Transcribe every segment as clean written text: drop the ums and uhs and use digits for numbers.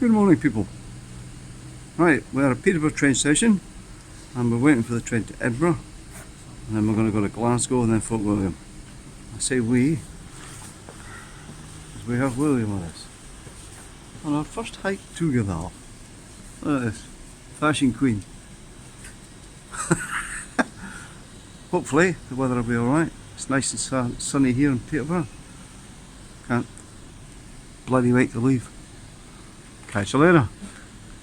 Good morning, people. Right, we're at Peterborough train station and we're waiting for the train to Edinburgh, and then we're going to go to Glasgow and then Fort William. I say we, because we have William with us on our first hike together. Look at this, fashion queen. Hopefully the weather will be alright. It's nice and sunny here in Peterborough. Can't bloody wait to leave. Catch you later.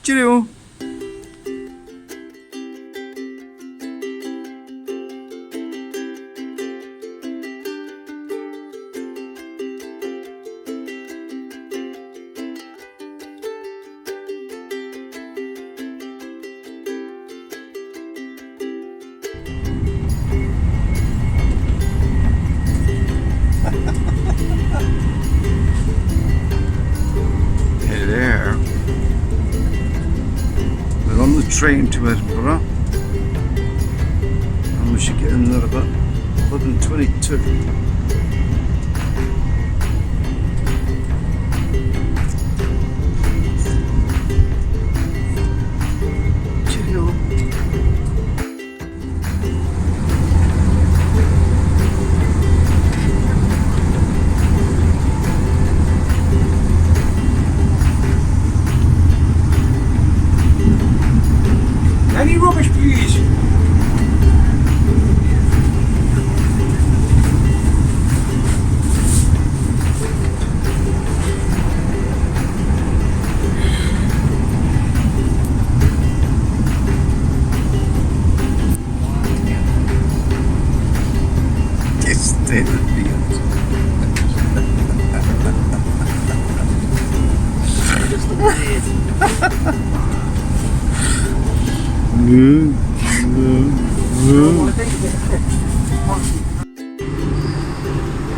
Cheerio! Hey there. We're on the train to Edinburgh and we should get in there about 11:22. Any rubbish, please?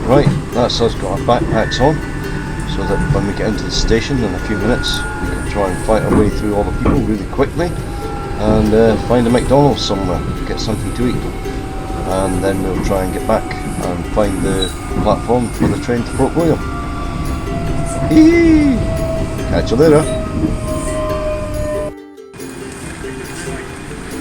Right, that's us got our backpacks on, so that when we get into the station in a few minutes we can try and fight our way through all the people really quickly and find a McDonald's somewhere, get something to eat, and then we'll try and get back and find the platform for the train to Fort William. Hee! Catch you later.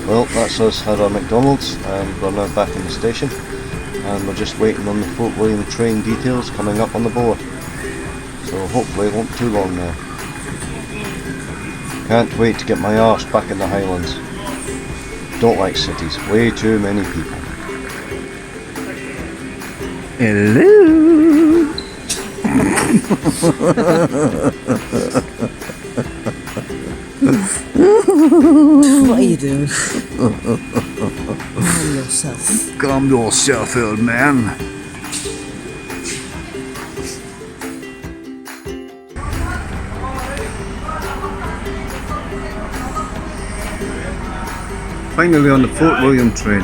Well, that's us had our McDonald's and we're now back in the station and we're just waiting on the Fort William train details coming up on the board. So hopefully it won't be too long now. Can't wait to get my arse back in the Highlands. Don't like cities, way too many people. Hello! What are you doing? Calm yourself. Calm yourself, old man. Finally on the Fort William train.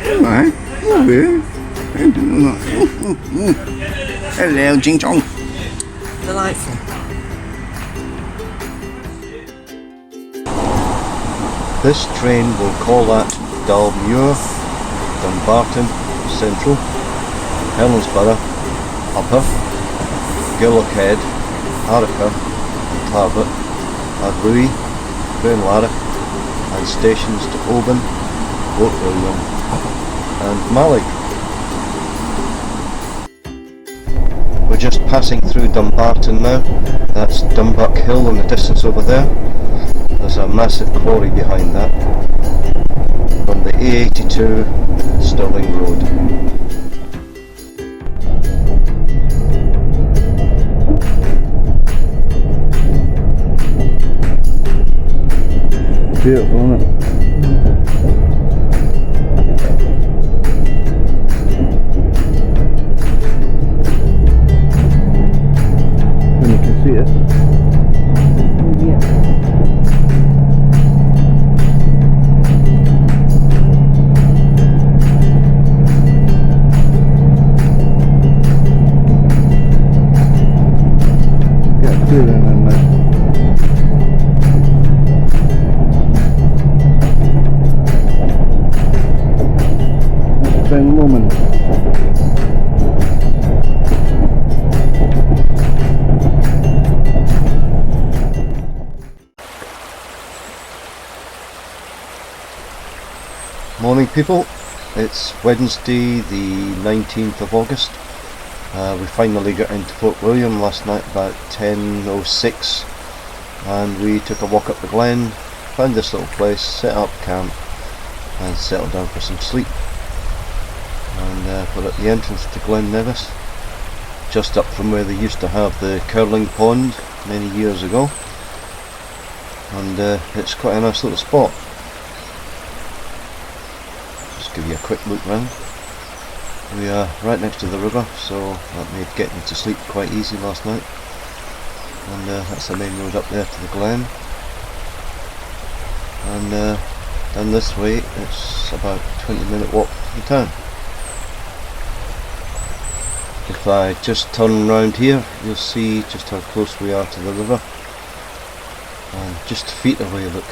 Alright, hello. Hello, Jing Chong. Delightful. This train will call at LNER, Dumbarton, Central, Helensburgh, Upper, Gillockhead, Arica and Tarbert, Ardui, Cranlarrick and stations to Oban, Fort William and Malik. We're just passing through Dumbarton now. That's Dumbuck Hill in the distance over there. There's a massive quarry behind that. From the A82 Stirling Road. Beautiful, isn't it? When you can see it. Yeah. Ben Woman. Morning people, it's Wednesday the 19th of August. We finally got into Fort William last night about 10:06 and we took a walk up the glen, found this little place, set up camp and settled down for some sleep. And we're at the entrance to Glen Nevis, just up from where they used to have the curling pond many years ago, and it's quite a nice little spot. Just give you a quick look round. We are right next to the river, so that made getting to sleep quite easy last night. And that's the main road up there to the glen. And down this way it's about a 20-minute walk from town. If I just turn round here, you'll see just how close we are to the river. And just feet away, look.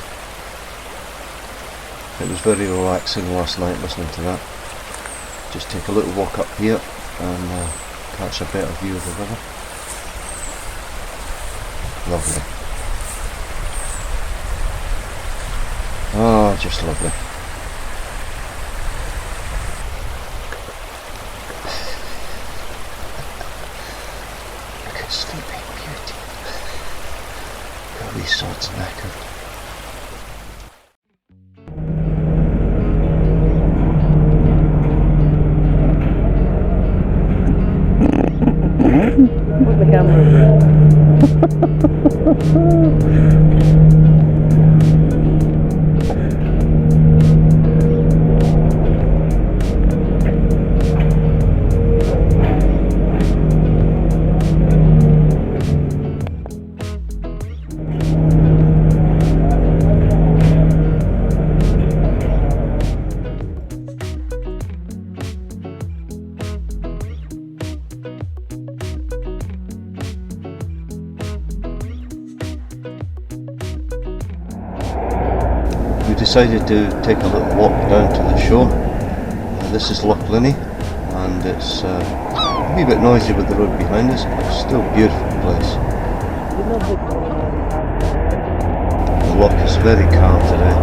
It was very relaxing last night listening to that. Just take a little walk up here and catch a better view of the river. Lovely. Oh, just lovely. Look at Sleeping Beauty. Her wee sod's knackered. Put the camera We decided to take a little walk down to the shore. This is Loch Linney, and it's a wee bit noisy with the road behind us, but it's still a beautiful place. The loch is very calm today.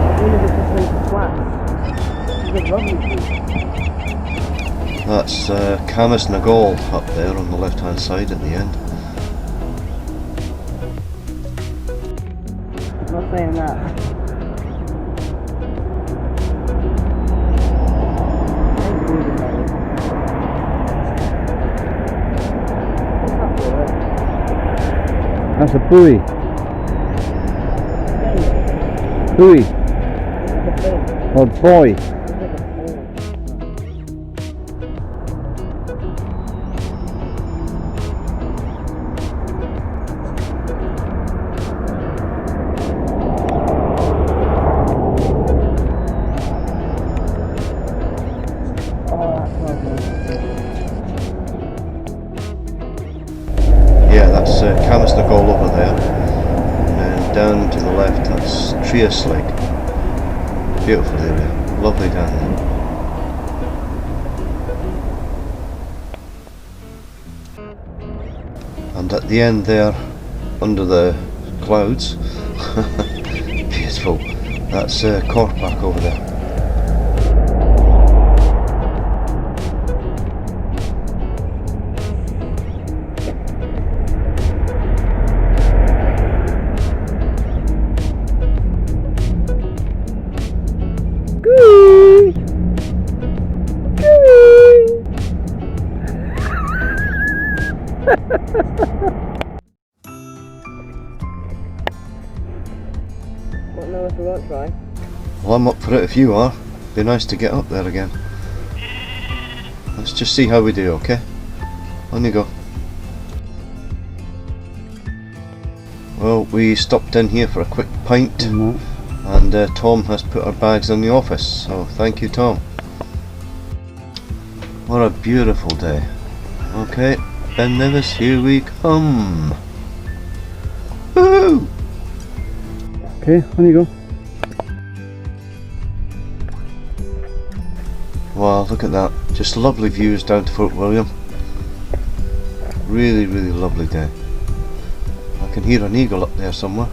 That's Camas Nagal up there on the left hand side at the end. I'm not saying that. That's a buoy. Buoy. Or boy. Yeah, that's Camas Nagal over there, and down to the left that's Trias Lake. Beautiful area, lovely down there. And at the end there, under the clouds, beautiful, that's Corpac over there. What now if we won't try? Well, I'm up for it if you are. Be nice to get up there again. Let's just see how we do, okay? On you go. Well, we stopped in here for a quick pint, and Tom has put our bags in the office, so thank you, Tom. What a beautiful day. Okay, Ben Nevis, here we come. Woo! Okay, on you go. Wow, look at that. Just lovely views down to Fort William. Really, really lovely day. I can hear an eagle up there somewhere.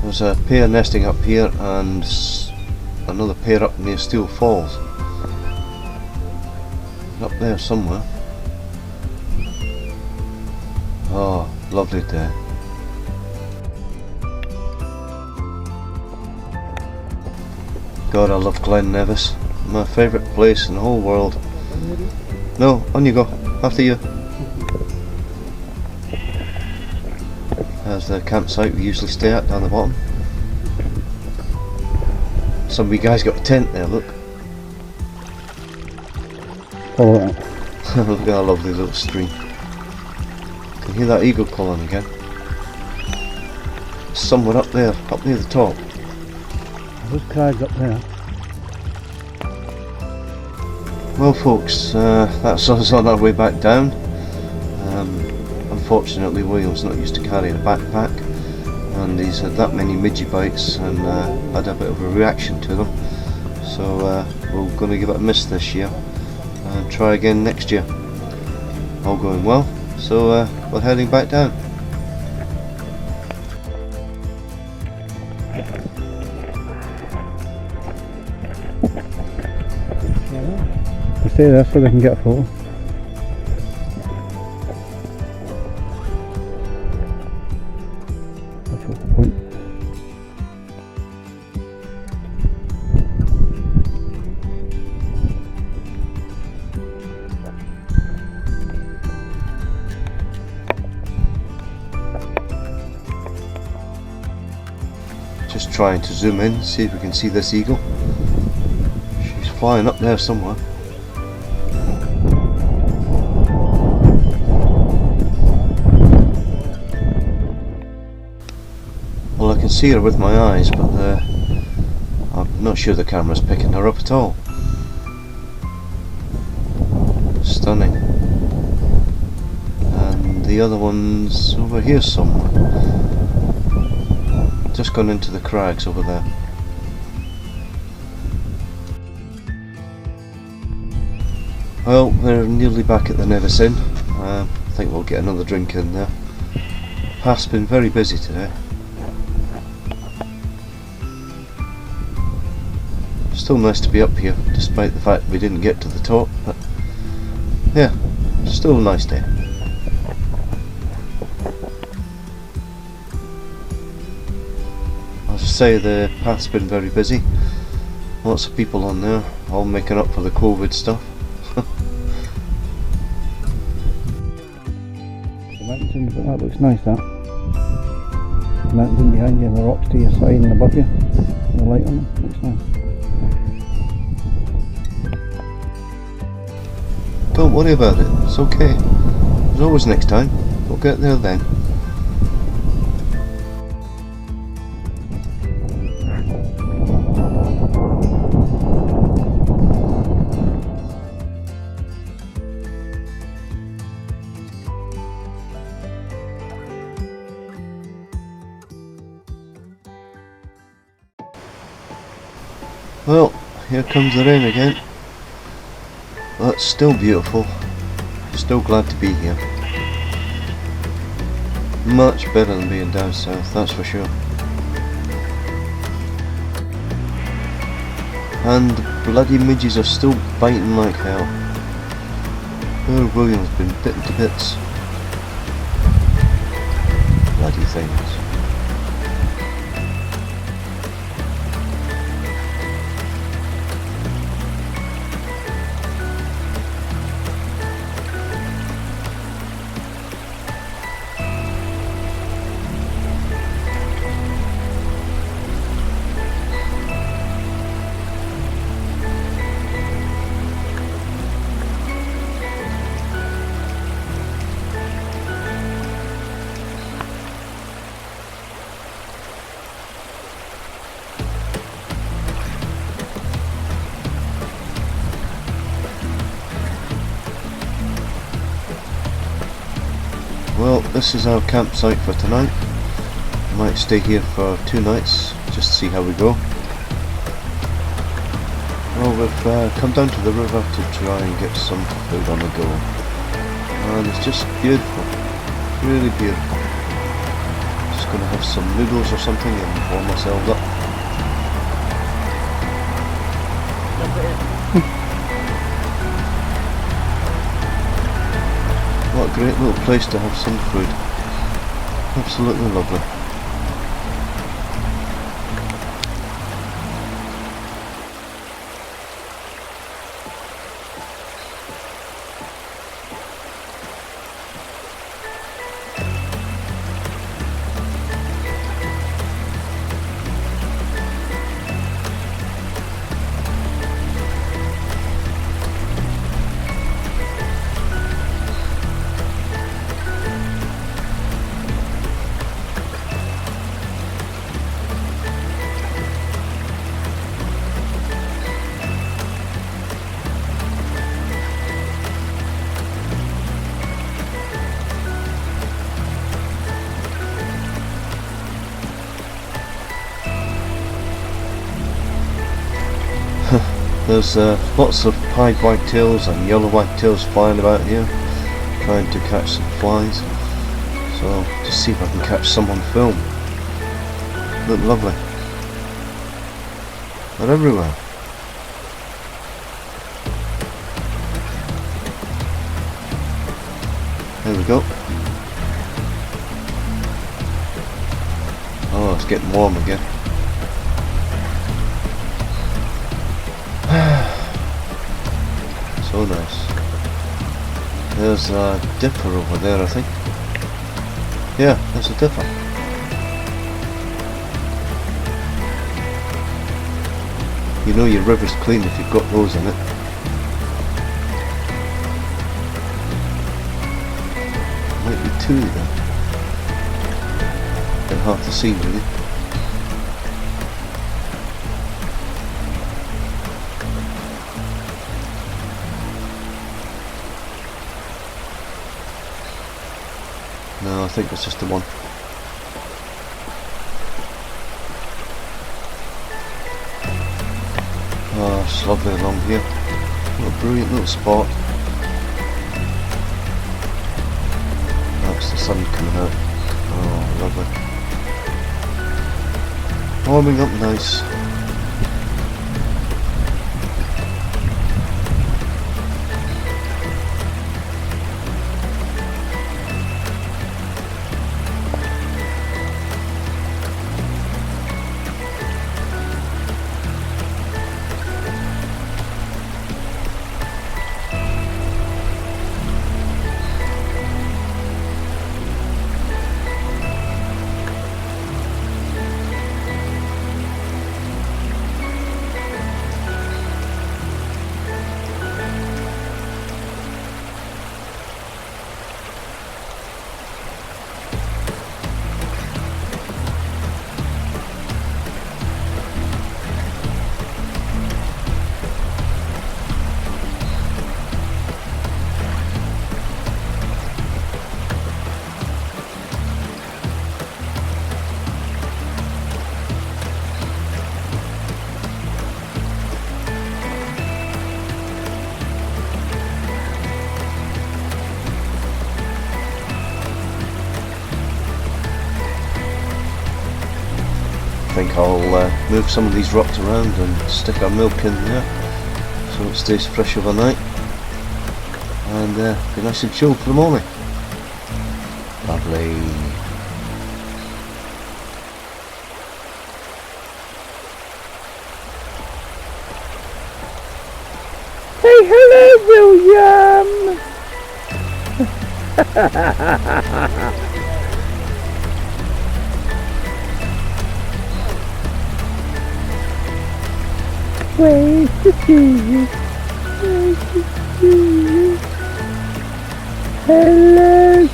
There's a pair nesting up here and another pair up near Steall Falls. Up there somewhere. Oh, lovely day. God, I love Glen Nevis. My favourite place in the whole world. No, on you go. After you. There's the campsite we usually stay at down the bottom. Some of you guys got a tent there, look. Follow it. Look at that lovely little stream. Can hear that eagle calling again. It's somewhere up there, up near the top. Those crags up there. Well folks, that's us on our way back down. Unfortunately William's not used to carrying a backpack, and he's had that many Midgie bites and had a bit of a reaction to them. So we're going to give it a miss this year and try again next year. All going well, so we're heading back down. We stay there so they can get a photo. A focal point. Just trying to zoom in, see if we can see this eagle. She's flying up there somewhere. Well, I can see her with my eyes, but I'm not sure the camera's picking her up at all. Stunning. And the other one's over here somewhere. Just gone into the crags over there. Well, we're nearly back at the Nevis Inn. I think we'll get another drink in there. Path's been very busy today. Still nice to be up here, despite the fact we didn't get to the top, but yeah, still a nice day. As I say, the path's been very busy. Lots of people on there, all making up for the COVID stuff. The mountains in, but that looks nice, that. The mountains in behind you and the rocks to your side and above you. The light on them, looks nice. Don't worry about it, it's okay. There's always next time. We'll get there then. Well, here comes the rain again. But it's still beautiful. Still glad to be here. Much better than being down south, that's for sure. And the bloody midges are still biting like hell. Poor William's been bitten to bits. Bloody things. Well, this is our campsite for tonight. Might stay here for 2 nights, just to see how we go. Well, we've come down to the river to try and get some food on the go. And it's just beautiful, really beautiful. Just gonna have some noodles or something and warm ourselves up. What a great little place to have some food. Absolutely lovely. There's lots of pied whitetails and yellow whitetails flying about here, trying to catch some flies. So, just see if I can catch some on film. Look lovely. They're everywhere. There we go. Oh, it's getting warm again. So nice. There's a dipper over there, I think. Yeah, there's a dipper. You know your river's clean if you've got those in it. Might be two then. Bit hard to see really. No, I think it's just the one. Oh, it's lovely along here. What a brilliant little spot. That's the sun coming out. Oh, lovely. Warming up nice. I think I'll move some of these rocks around and stick our milk in there so it stays fresh overnight and be nice and chilled for the morning. Lovely. Say hello, William! Ways to see you, ways to see you. Hello,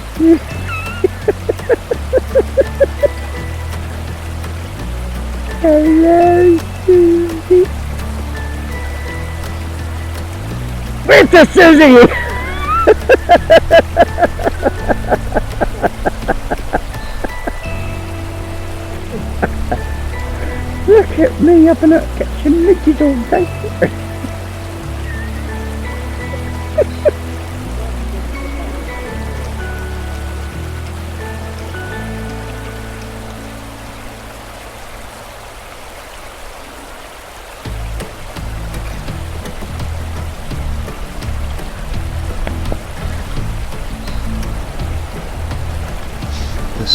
hello, Susie. Where's the Susie? Look at me up and up catching midgies all day.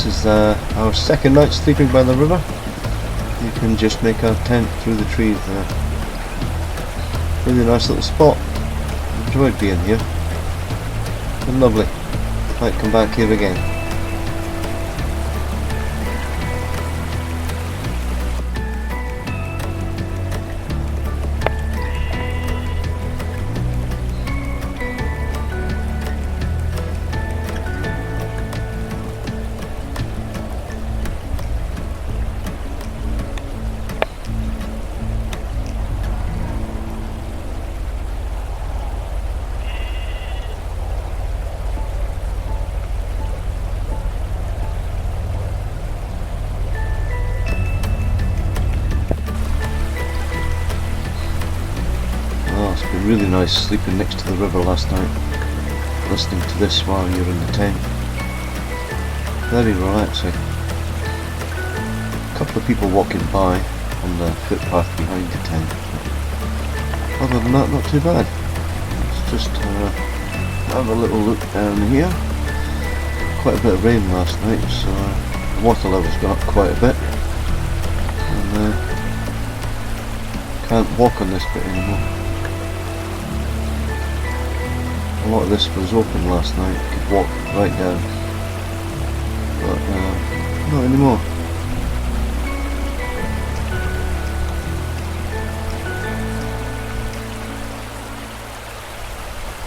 this is our second night sleeping by the river. You can just make our tent through the trees there. Really nice little spot. Enjoyed being here. Been lovely. Might come back here again. Really nice sleeping next to the river last night, listening to this while you're in the tent. Very relaxing. A couple of people walking by on the footpath behind the tent. Other than that, not too bad. Let's just have a little look down here. Quite a bit of rain last night, so the water level's gone up quite a bit. And can't walk on this bit anymore. A lot of this was open last night, you could walk right down, but not anymore.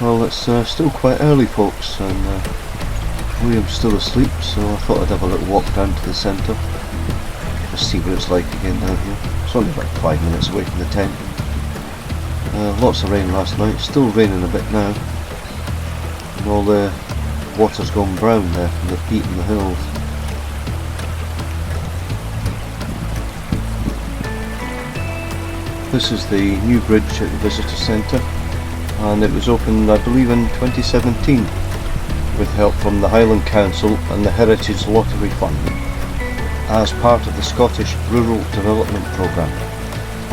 Well, it's still quite early, folks, and William's still asleep, so I thought I'd have a little walk down to the centre, just see what it's like again down here. It's only about 5 minutes away from the tent. Lots of rain last night, still raining a bit now. All the water's gone brown there from the peat in the hills. This is the new bridge at the visitor centre, and it was opened, I believe, in 2017 with help from the Highland Council and the Heritage Lottery Fund as part of the Scottish Rural Development Programme,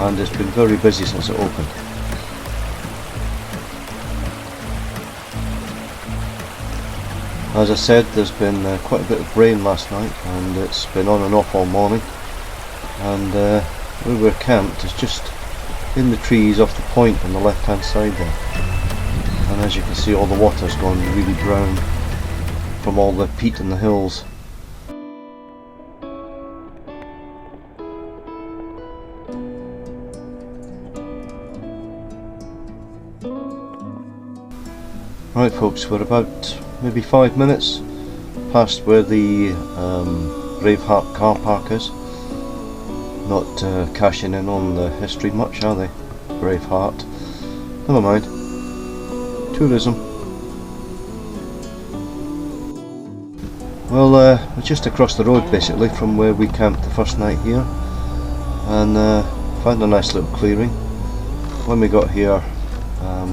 and it's been very busy since it opened. As I said, there's been quite a bit of rain last night, and it's been on and off all morning, and where we're camped is just in the trees off the point on the left hand side there, and as you can see, all the water's gone really brown from all the peat in the hills. Right folks, we're about maybe 5 minutes past where the Braveheart car park is. Not cashing in on the history much, are they? Braveheart. Never mind. Tourism. Well, we're just across the road basically from where we camped the first night here, and found a nice little clearing. When we got here,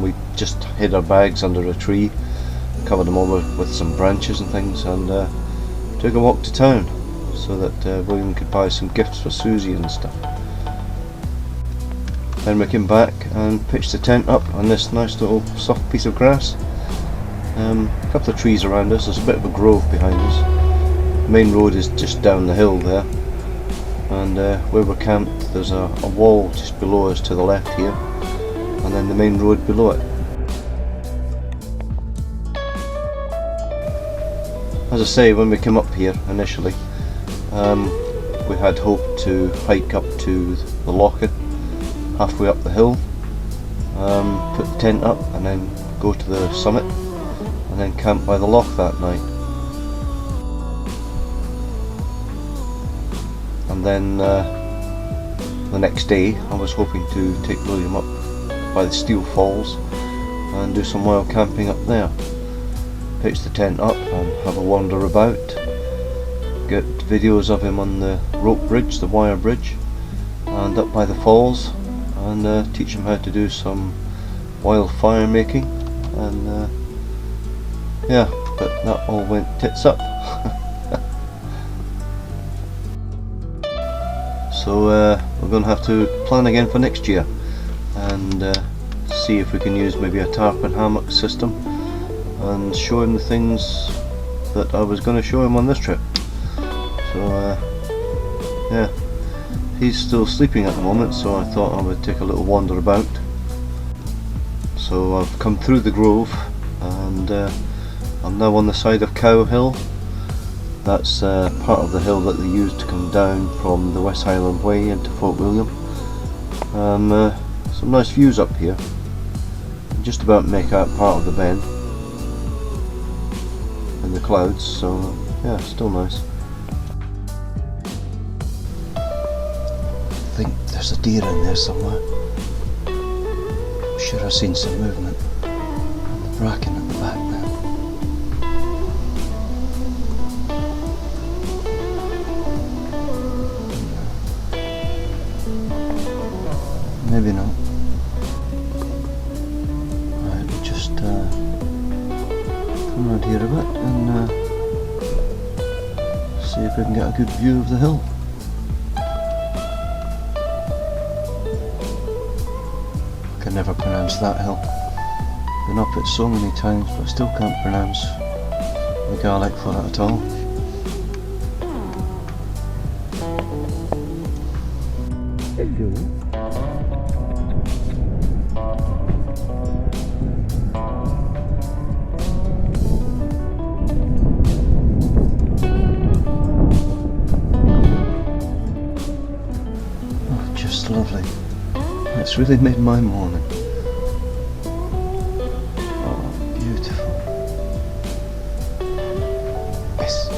we just hid our bags under a tree, covered them over with some branches and things, and took a walk to town so that William could buy some gifts for Susie and stuff. Then we came back and pitched the tent up on this nice little soft piece of grass. A couple of trees around us, there's a bit of a grove behind us. The main road is just down the hill there, and where we're camped there's a wall just below us to the left here, and then the main road below it. As I say, when we came up here initially, we had hoped to hike up to the loching halfway up the hill, put the tent up and then go to the summit and then camp by the loch that night. And then the next day I was hoping to take William up by the Steall Falls and do some wild camping up there. Pitch the tent up and have a wander about, get videos of him on the rope bridge, the wire bridge, and up by the falls, and teach him how to do some wild fire making, and yeah, but that all went tits up. So we're going to have to plan again for next year and see if we can use maybe a tarp and hammock system and show him the things that I was going to show him on this trip. So yeah, he's still sleeping at the moment, so I thought I would take a little wander about. So I've come through the grove and I'm now on the side of Cow Hill. That's part of the hill that they used to come down from the West Highland Way into Fort William. Some nice views up here. Just about make out part of the Ben and the clouds, so yeah, still nice. I think there's a deer in there somewhere. I'm sure I've seen some movement. And the bracken at the back there. Maybe not. Right, we'll just come around here a bit and see if we can get a good view of the hill. I can never pronounce that hill. Been up it so many times, but I still can't pronounce the Gaelic for it at all. Hello. Oh, just lovely. It's really made my morning. Oh, beautiful. Yes.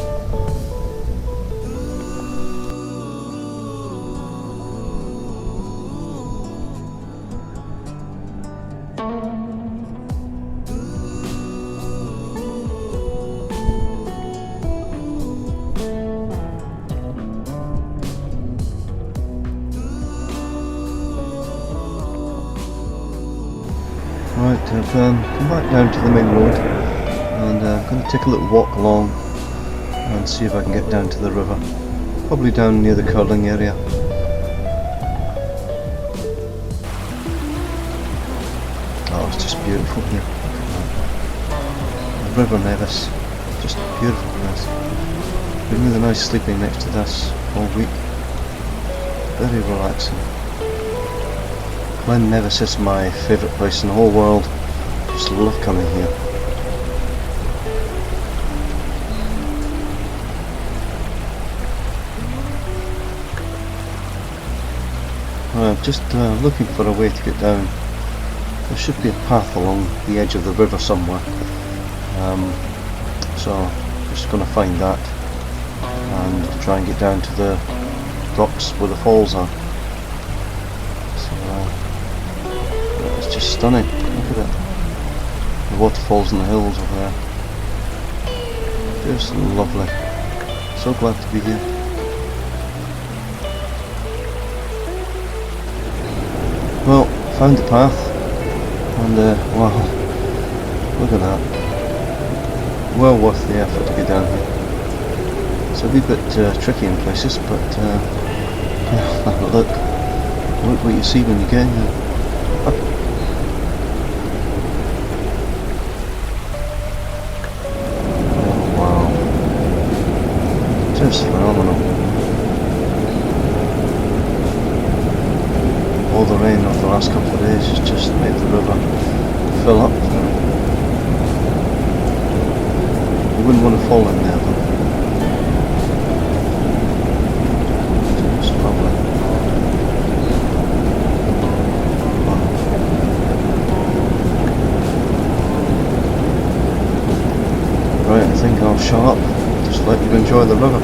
Right, I've come back down to the main road and I'm going to take a little walk along and see if I can get down to the river. Probably down near the curling area. Oh, it's just beautiful here. River Ness, just a beautiful place. Been really nice sleeping next to this all week. Very relaxing. Glen Nevis is my favourite place in the whole world. Just love coming here. I'm just looking for a way to get down. There should be a path along the edge of the river somewhere. So I'm just going to find that and try and get down to the rocks where the falls are. It's just stunning. Look at it. The waterfalls and the hills over there. Just lovely. So glad to be here. Well, found the path and wow, look at that. Well worth the effort to get down here. It's a wee bit tricky in places, but yeah, look what you see when you get here. Just phenomenal. All the rain of the last couple of days has just made the river fill up. You wouldn't want to fall in there though. It's lovely. Wow. Right, I think I'll shut up. Just let you enjoy the river.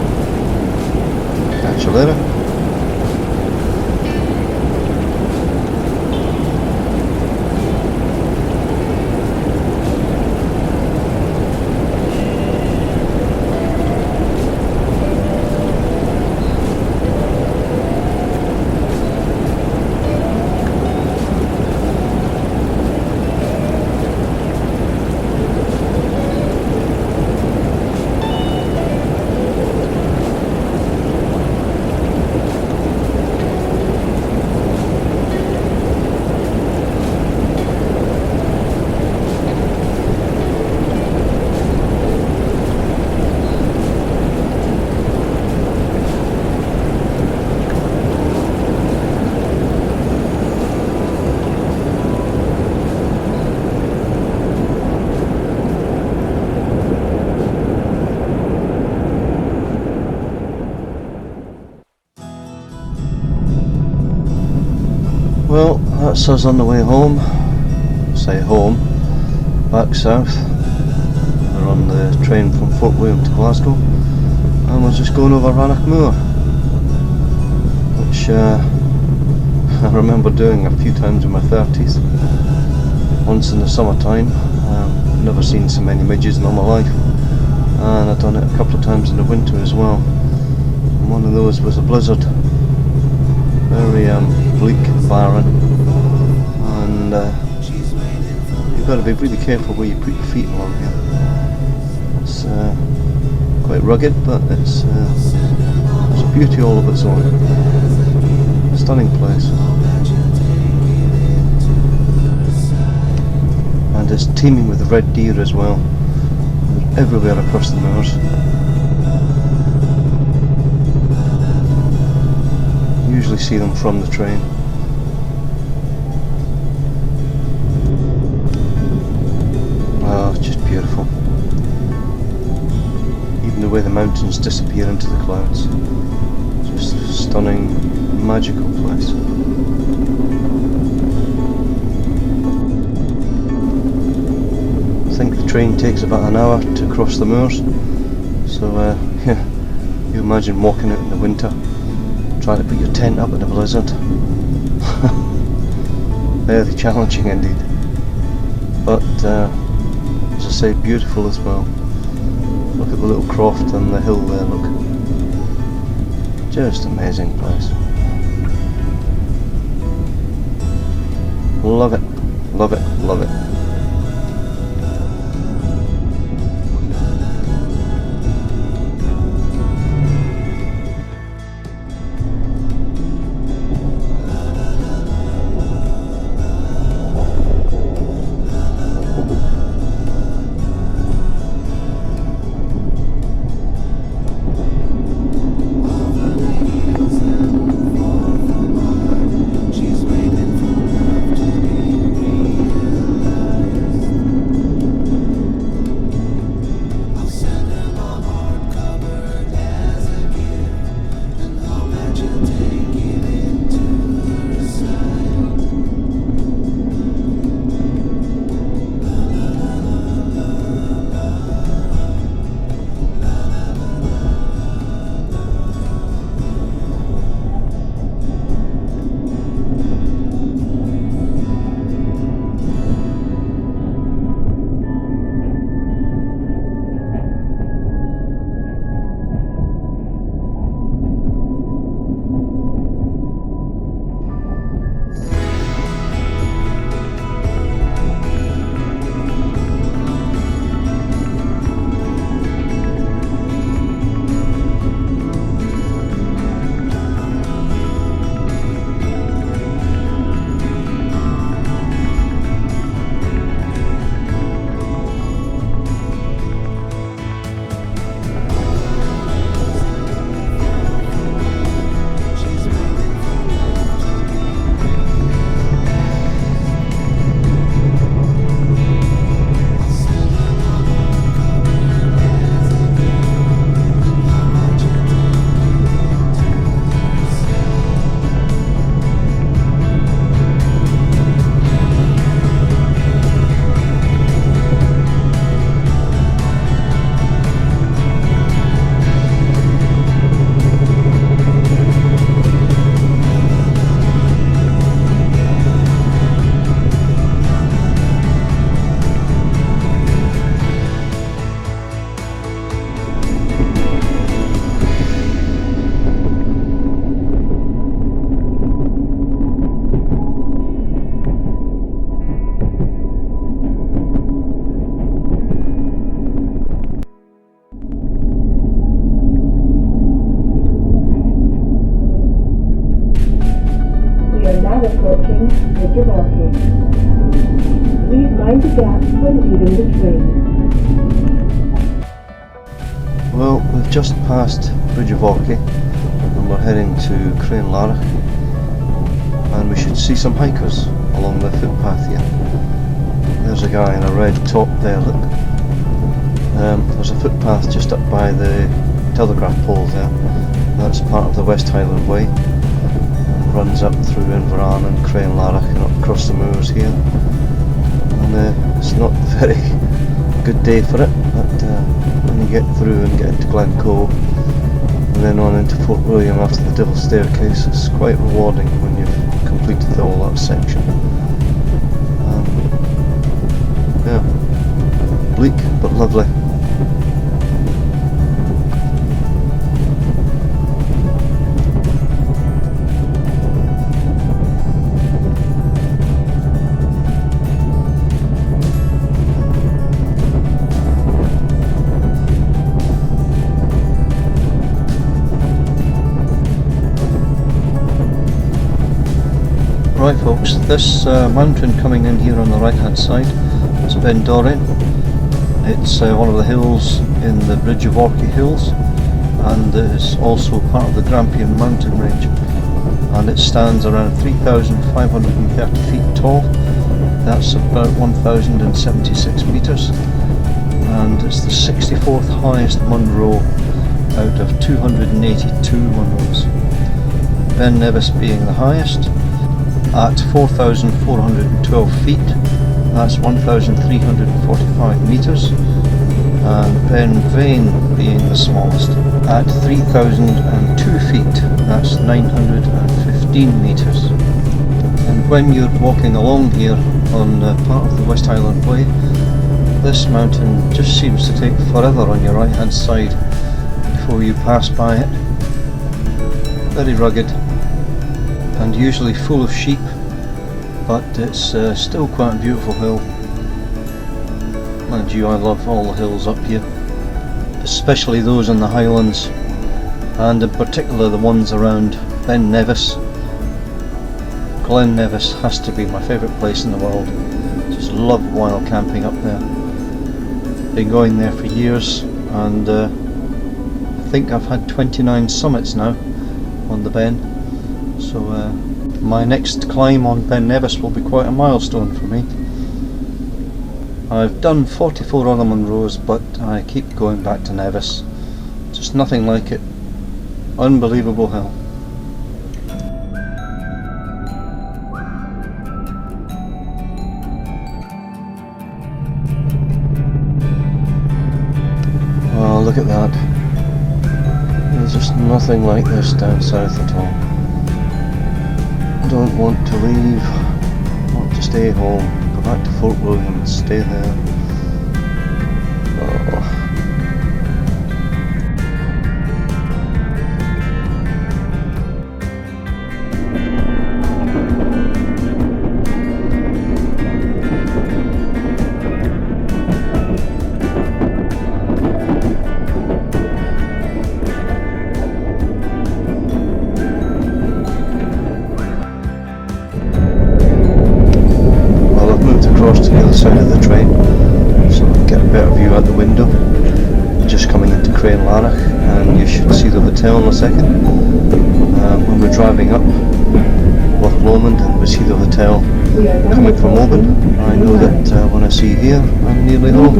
Catch you later. That's us on the way home. Say home, back south. We're on the train from Fort William to Glasgow, and we're just going over Rannoch Moor, which I remember doing a few times in my 30s. Once in the summertime. Never seen so many midges in all my life, and I've done it a couple of times in the winter as well. And one of those was a blizzard, very bleak and barren, and you've got to be really careful where you put your feet along here. It's quite rugged, but it's a beauty all of its own. Stunning place. And it's teeming with red deer as well. They're everywhere across the moors. Usually see them from the train. Oh, it's just beautiful. Even the way the mountains disappear into the clouds. Just a stunning, magical place. I think the train takes about an hour to cross the moors, so yeah, you imagine walking out in the winter, trying to put your tent up in a blizzard. Very challenging indeed, but as I say, beautiful as well. Look at the little croft on the hill there, look. Just amazing place. Love it, love it, love it. approaching Jacobite. Please mind the gap when leaving the train. Well, we've just passed Bridge of Orchy and we're heading to Crane Larach, and we should see some hikers along the footpath here. There's a guy in a red top there, look. There's a footpath just up by the telegraph pole there. That's part of the West Highland Way. And runs up through Inverarn and Craiglanarach and up across the moors here. And it's not a very good day for it, but when you get through and get into Glencoe and then on into Fort William after the Devil's Staircase, it's quite rewarding when you've completed all that section. Yeah, bleak but lovely. Right folks, this mountain coming in here on the right hand side is Ben Nevis. It's one of the hills in the Bridge of Orkney Hills, and it is also part of the Grampian mountain range, and it stands around 3,530 feet tall. That's about 1,076 metres, and it's the 64th highest Munro out of 282 Munros. Ben Nevis being the highest at 4,412 feet, that's 1,345 metres, and Ben Vane being the smallest at 3,002 feet, that's 915 metres. And when you're walking along here on part of the West Highland Way, this mountain just seems to take forever on your right hand side before you pass by it. Very rugged and usually full of sheep, but it's still quite a beautiful hill. Mind you, I love all the hills up here, especially those in the Highlands, and in particular the ones around Ben Nevis. Glen Nevis has to be my favourite place in the world. Just love wild camping up there. Been going there for years, and I think I've had 29 summits now on the Ben. So my next climb on Ben Nevis will be quite a milestone for me. I've done 44 other Munros, but I keep going back to Nevis. Just nothing like it. Unbelievable hill. Oh, look at that. There's just nothing like this down south at all. I don't want to leave. I want to stay home, go back to Fort William and stay there. Oh. Across to the other side of the train, so I can get a better view out the window. Just coming into Craiglanarach, and you should see the hotel in a second. When we're driving up Loch Lomond and we see the hotel coming from Oban, I know that when I see you here, I'm nearly home.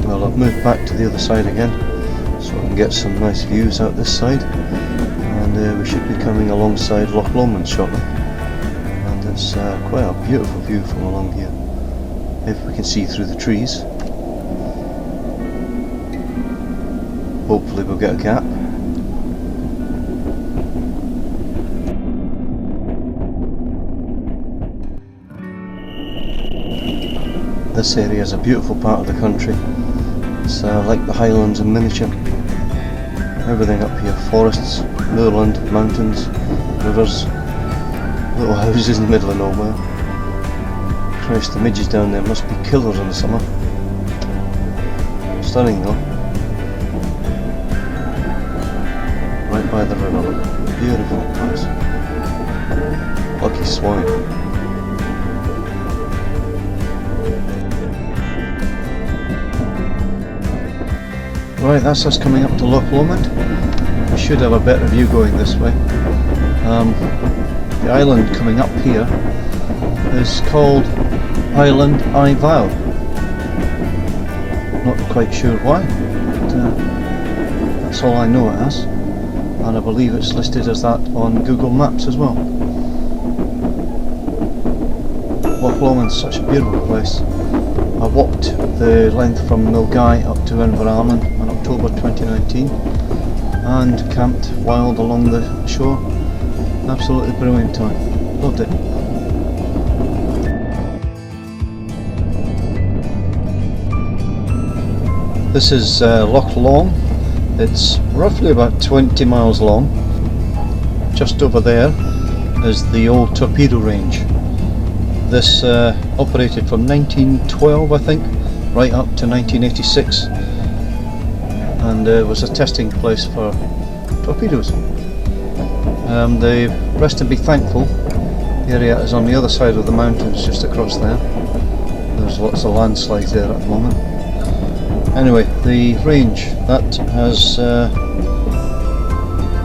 Well, I've moved back to the other side again, so I can get some nice views out this side, and we should be coming alongside Loch Lomond shortly, and it's quite a beautiful view from along here, if we can see through the trees. Hopefully we'll get a gap. This area is a beautiful part of the country. It's like the Highlands in miniature. Everything up here, forests, moorland, mountains, rivers, little houses in the middle of nowhere. Christ, the midges down there must be killers in the summer. Stunning though. Right by the river, look. Beautiful place. Lucky swine. Right, that's us coming up to Loch Lomond. I should have a better view going this way. The island coming up here is called Island I Vow. Not quite sure why, but that's all I know it as, and I believe it's listed as that on Google Maps as well. Loch Lomond's such a beautiful place. I walked the length from Milgay up to Edinburgh in October 2019 and camped wild along the shore. Absolutely brilliant time. Loved it. This is Loch Long. It's roughly about 20 miles long. Just over there is the old torpedo range. This operated from 1912, I think, right up to 1986, and was a testing place for torpedoes. The Rest and Be Thankful area is on the other side of the mountains, just across there. There's lots of landslides there at the moment. Anyway, the range that has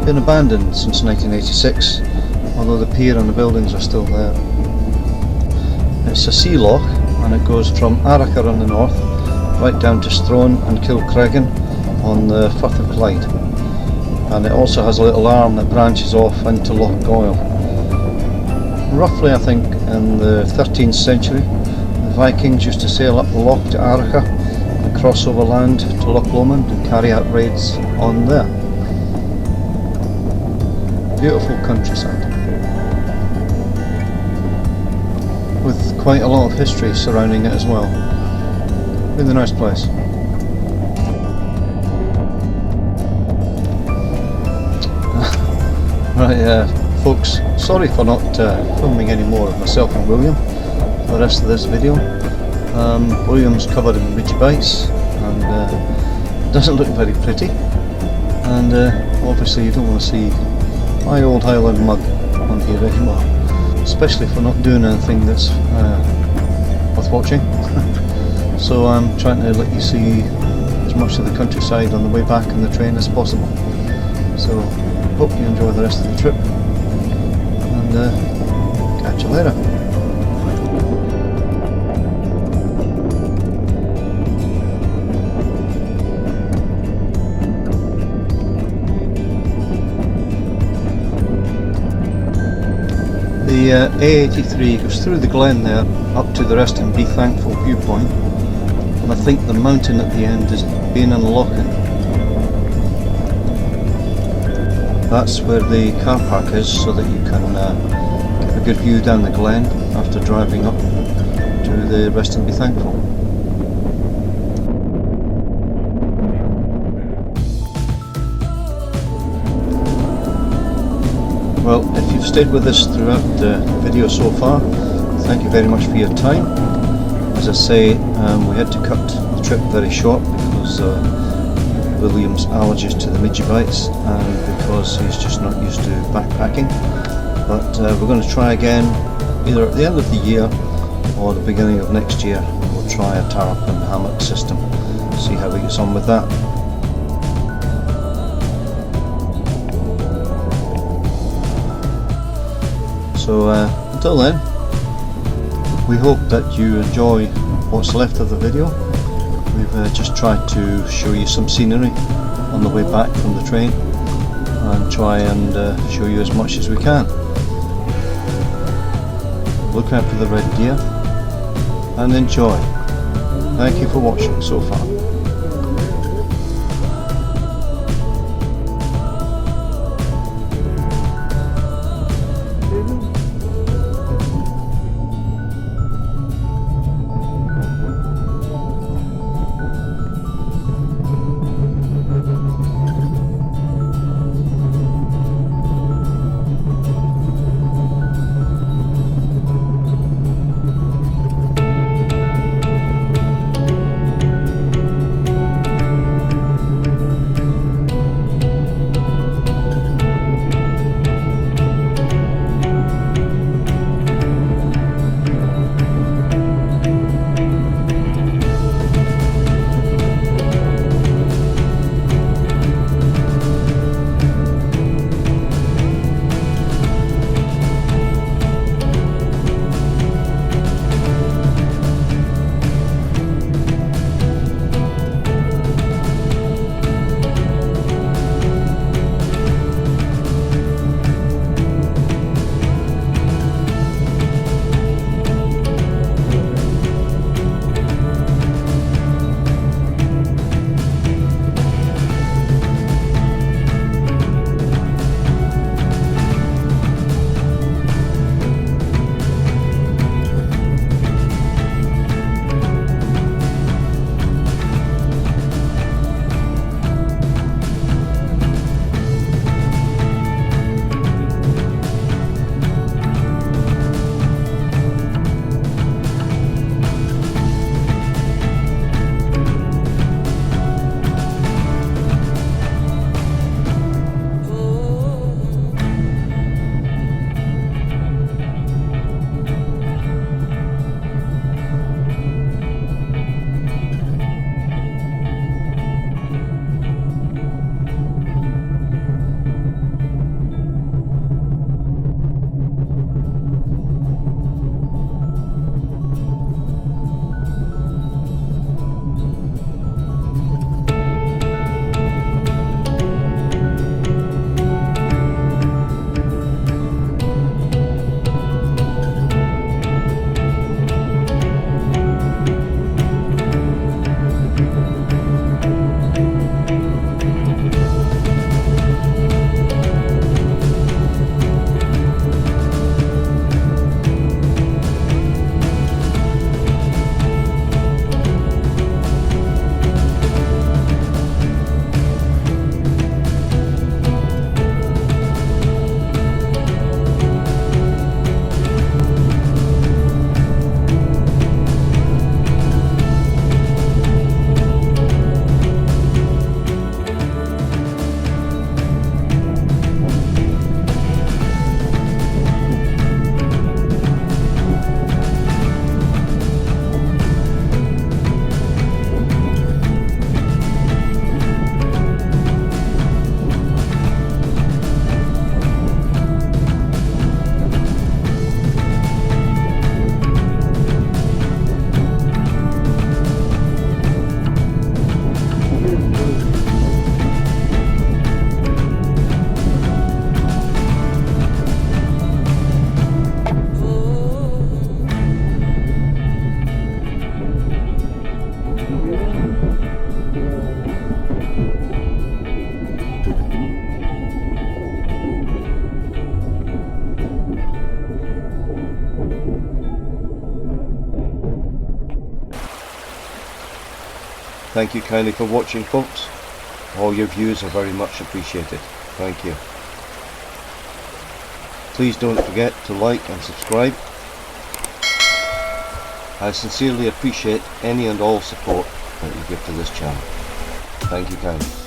been abandoned since 1986, although the pier and the buildings are still there. It's a sea loch, and it goes from Arrochar on the north right down to Strone and Kilcreggan on the Firth of Clyde, and it also has a little arm that branches off into Loch Goyle. Roughly, I think, in the 13th century, the Vikings used to sail up the loch to Arrochar and cross over land to Loch Lomond and carry out raids on there. Beautiful countryside, with quite a lot of history surrounding it as well. Really nice place. Right, folks, sorry for not filming any more of myself and William for the rest of this video. William's covered in Midgies and doesn't look very pretty, and obviously you don't want to see my old Highland mug on here anymore, especially for not doing anything that's worth watching. So I'm trying to let you see as much of the countryside on the way back on the train as possible. So hope you enjoy the rest of the trip, and catch you later. The A83 goes through the glen there up to the Rest and Be Thankful viewpoint, and I think the mountain at the end is Bain and Lochan. That's where the car park is, so that you can get a good view down the glen after driving up to the Rest and Be Thankful. Well, if you've stayed with us throughout the video so far, thank you very much for your time. As I say, we had to cut the trip very short because William's allergies to the Midgies and because he's just not used to backpacking. But we're going to try again either at the end of the year or the beginning of next year. We'll try a tarp and hammock system, see how he gets on with that. So until then, we hope that you enjoy what's left of the video. We've just tried to show you some scenery on the way back from the train and try and show you as much as we can. Look out for the red deer and enjoy. Thank you for watching so far. Thank you kindly for watching, folks. All your views are very much appreciated. Thank you. Please don't forget to like and subscribe. I sincerely appreciate any and all support that you give to this channel. Thank you kindly.